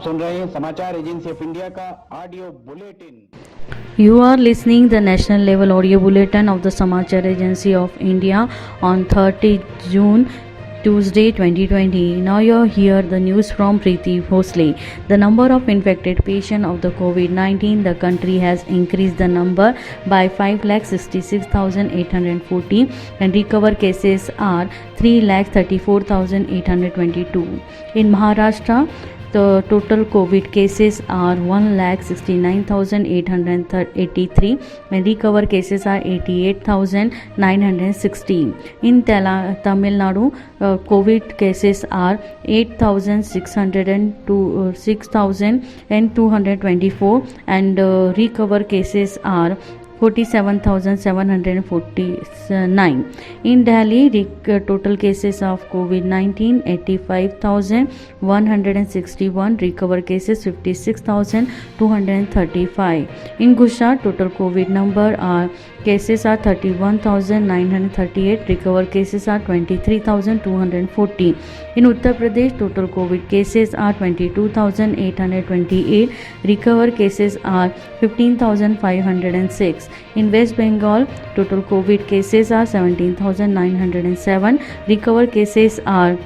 सुन रहे हैं समाचार एजेंसी ऑफ इंडिया का audio bulletin. You are listening the national level audio bulletin of the Samachar Agency of India on 30 June Tuesday 2020. Now you hear the news from Preeti Bhosle. The number of infected patients of the COVID-19, the country has increased the number by 5,66,840 and recovered cases are 3,34,822. In Maharashtra, the total COVID cases are 1,69,883 and recovered cases are 88,916. In Tamil Nadu, COVID cases are 6,224 and recovered cases are 47,749. In Delhi, total cases of COVID-19 85,161, recovered cases 56,235. In Gujarat, total COVID number are cases are 31,938, recovered cases are 23,240. In Uttar Pradesh, total COVID cases are 22,828, recovered cases are 15,506. In West Bengal, total COVID cases are 17,907, recovered cases are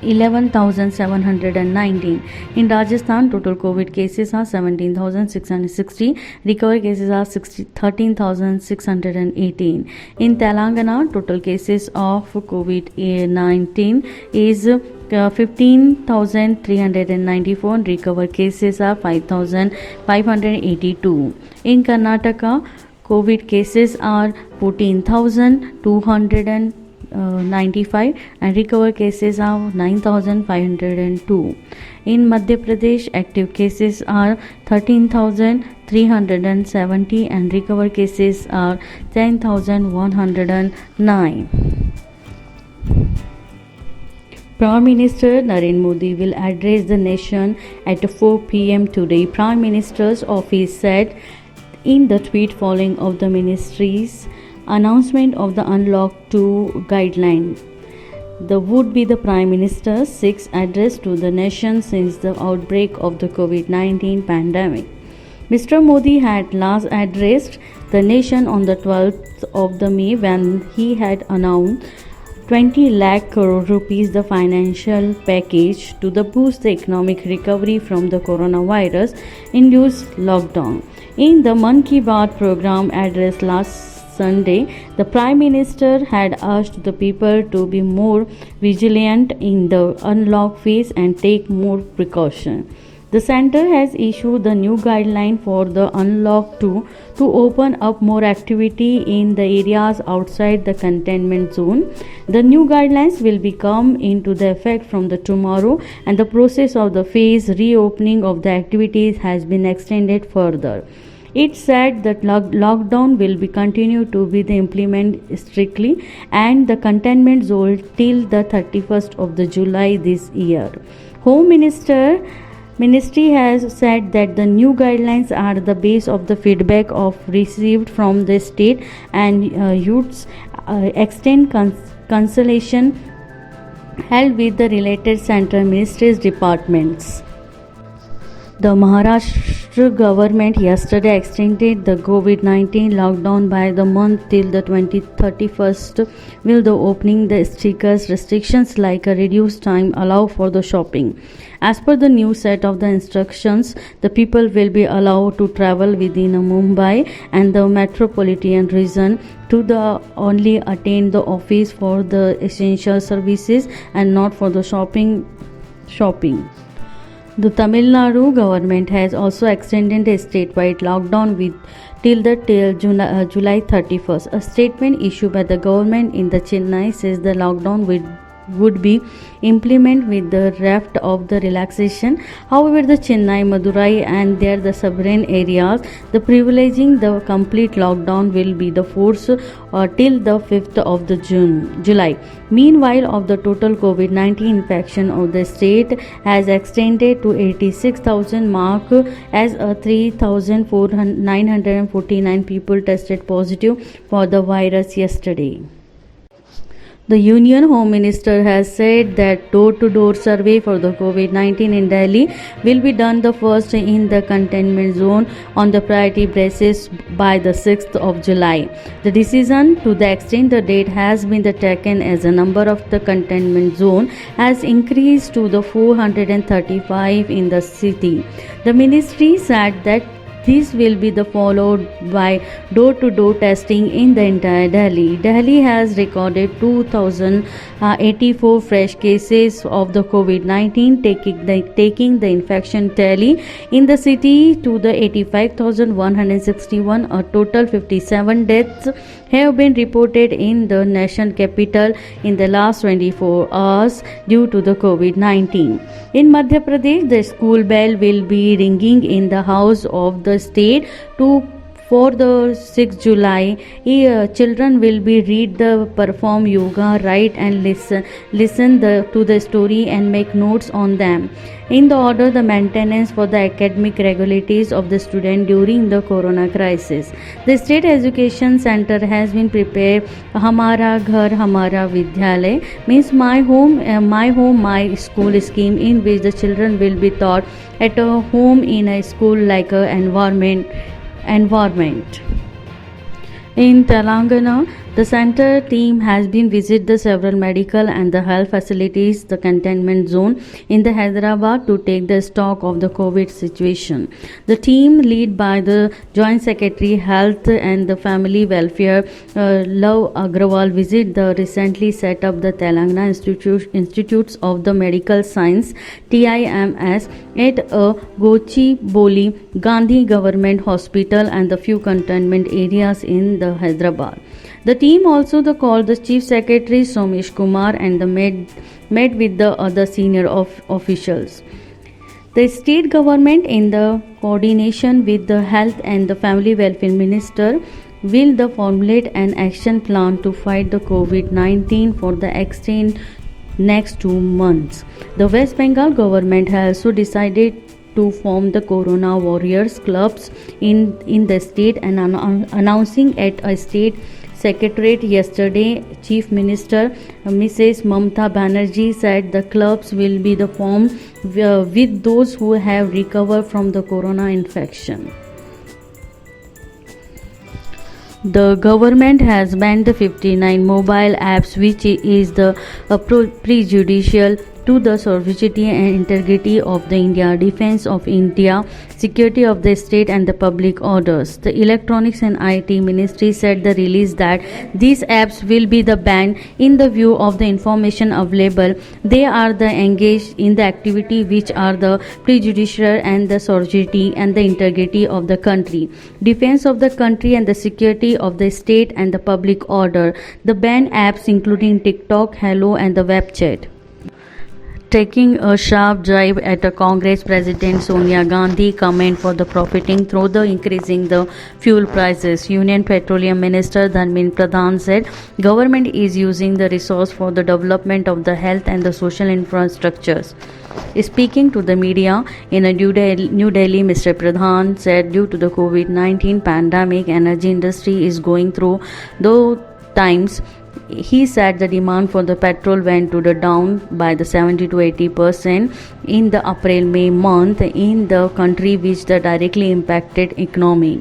11,719. In Rajasthan, total COVID cases are 17,660, recovered cases are 13,618. In Telangana, total cases of COVID-19 is 15,394 and recovered cases are 5,582. In Karnataka, COVID cases are 14,295 and recovered cases are 9,502. In Madhya Pradesh, active cases are 13,370 and recovered cases are 10,109. Prime Minister Narendra Modi will address the nation at 4 p.m. today. Prime Minister's office said in the tweet following of the ministry's announcement of the Unlock 2 guideline. The would be the Prime Minister's sixth address to the nation since the outbreak of the COVID-19 pandemic. Mr. Modi had last addressed the nation on the 12th of the May when he had announced 20 lakh crore rupees the financial package to boost the economic recovery from the coronavirus induced lockdown. In the Mann Ki Baat program address last Sunday, the Prime Minister had asked the people to be more vigilant in the unlock phase and take more precaution. The center has issued the new guideline for the Unlock 2 to open up more activity in the areas outside the containment zone. The new guidelines will come into the effect from the tomorrow and the process of the phase reopening of the activities has been extended further. It said that lockdown will be continued to be implemented strictly and the containment zone till the 31st of the July this year. Home Ministry has said that the new guidelines are the base of the feedback of received from the state and youths extend consultation held with the related central ministries departments. The Maharashtra government yesterday extended the COVID-19 lockdown by the month till the 31st, with the opening the stickers restrictions like a reduced time allow for the shopping. As per the new set of the instructions, the people will be allowed to travel within Mumbai and the metropolitan region to the only attend the office for the essential services and not for the shopping. The Tamil Nadu government has also extended a statewide lockdown till July 31st. A statement issued by the government in the Chennai says the lockdown would be implemented with the raft of the relaxation. However, the Chennai, Madurai and the sovereign areas, the privileging the complete lockdown will be the force till the 5th of the July. Meanwhile, of the total COVID-19 infection of the state has extended to 86,000 mark as 3,949 people tested positive for the virus yesterday. The Union Home Minister has said that door-to-door survey for the COVID-19 in Delhi will be done the first in the containment zone on the priority basis by the 6th of July. The decision, to the extent the date has been taken as the number of the containment zone has increased to the 435 in the city. The ministry said that this will be followed by door-to-door testing in the entire Delhi. Delhi has recorded 2,084 fresh cases of the COVID-19, taking the infection tally in the city to the 85,161. A total 57 deaths have been reported in the national capital in the last 24 hours due to the COVID-19. In Madhya Pradesh, the school bell will be ringing in the house of the state for the 6th July. Children will be read the perform yoga, write and listen to the story and make notes on them. In the order, the maintenance for the academic regularities of the student during the corona crisis. The state education center has been prepared Hamara Ghar Hamara Vidyalay, means my home my school scheme, in which the children will be taught at a home in a school like a environment. In Telangana, the center team has been visit the several medical and the health facilities, the containment zone in the Hyderabad, to take the stock of the COVID situation. The team, led by the Joint Secretary Health and the Family Welfare, Love Agrawal, visit the recently set up the Telangana Institutes of the Medical Science (TIMS) at a Gochiboli Gandhi Government Hospital and the few containment areas in the Hyderabad. The team also called the Chief Secretary Somesh Kumar and met with the other senior officials. The state government, in the coordination with the Health and the Family Welfare Minister, will formulate an action plan to fight the COVID-19 for the extent next 2 months. The West Bengal government has also decided to form the Corona Warriors clubs in the state, and announcing at a state secretariat yesterday, Chief Minister Mrs. Mamta Banerjee said the clubs will be formed with those who have recovered from the corona infection. The government has banned the 59 mobile apps, which is prejudicial to the sovereignty and integrity of the India, defense of India, security of the state and the public orders. The Electronics and IT Ministry said the release that these apps will be banned in the view of the information available. They are engaged in the activity which are the prejudicial and the sovereignty and the integrity of the country, defense of the country and the security of the state and the public order. The banned apps including TikTok, Hello and the WebChat. Taking a sharp drive at a Congress President Sonia Gandhi comment for the profiting through the increasing the fuel prices. Union Petroleum Minister Dharmendra Pradhan said government is using the resource for the development of the health and the social infrastructures. Speaking to the media in New Delhi, Mr. Pradhan said due to the COVID-19 pandemic, energy industry is going through those times. He said the demand for the petrol went down by the 70 to 80% in the April-May month in the country, which directly impacted economy.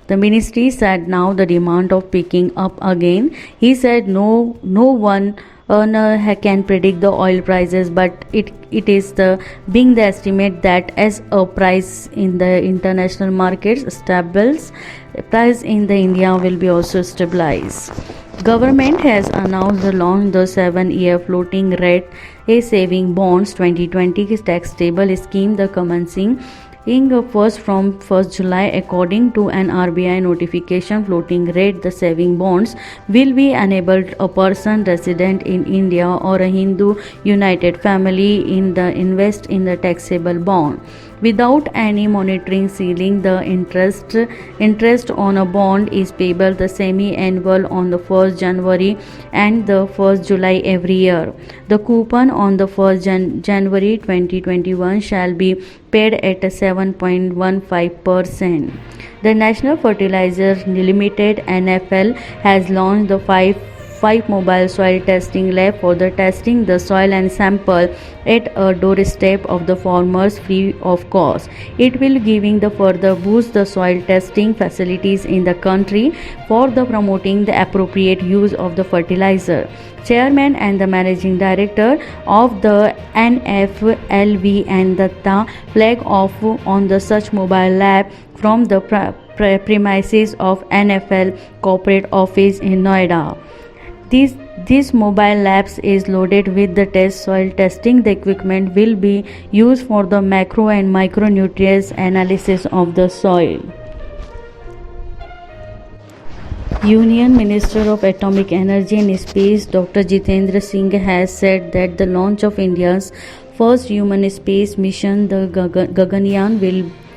The ministry said now the demand of picking up again. He said no one can predict the oil prices, but it is being the estimate that as a price in the international markets stables, price in the India will be also stabilized. Government has announced the launch the 7-year floating rate saving bonds 2020 tax stable scheme, the commencing from 1st July. According to an RBI notification, floating rate the saving bonds will be enabled a person resident in India or a Hindu united family in the invest in the taxable bond without any monitoring ceiling. The interest on a bond is payable the semi-annual on the 1st January and the 1st July every year. The coupon on the 1st January 2021 shall be paid at 7.15%. The National Fertilizer Limited (NFL) has launched the 5 mobile soil testing lab for the testing the soil and sample at a doorstep of the farmers free of cost. It will giving the further boost the soil testing facilities in the country for the promoting the appropriate use of the fertilizer. Chairman and the Managing Director of the NFLV and Datta flag off on the such mobile lab from the premises of NFL corporate office in Noida. This mobile labs is loaded with the test soil testing. The equipment will be used for the macro and micronutrients analysis of the soil. Union Minister of Atomic Energy and Space Dr. Jitendra Singh has said that the launch of India's first human space mission, the Gaganyaan,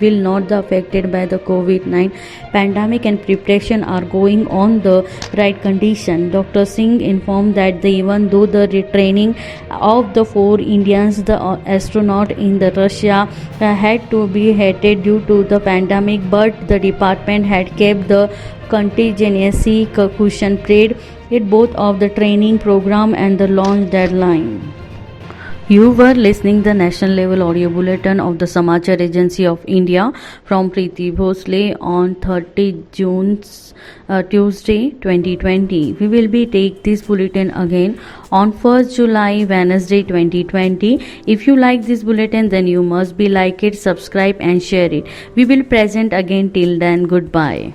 will not be affected by the COVID-19 pandemic and preparation are going on the right condition. Dr. Singh informed that even though the retraining of the 4 Indians, the astronaut in the Russia had to be halted due to the pandemic, but the department had kept the contingency cushion paid at both of the training program and the launch deadline. You were listening the national level audio bulletin of the Samachar Agency of India from Preeti Bhosle on 30 June Tuesday 2020. We will be take this bulletin again on 1st July Wednesday 2020. If you like this bulletin, then you must be like it, subscribe and share it. We will present again. Till then, goodbye.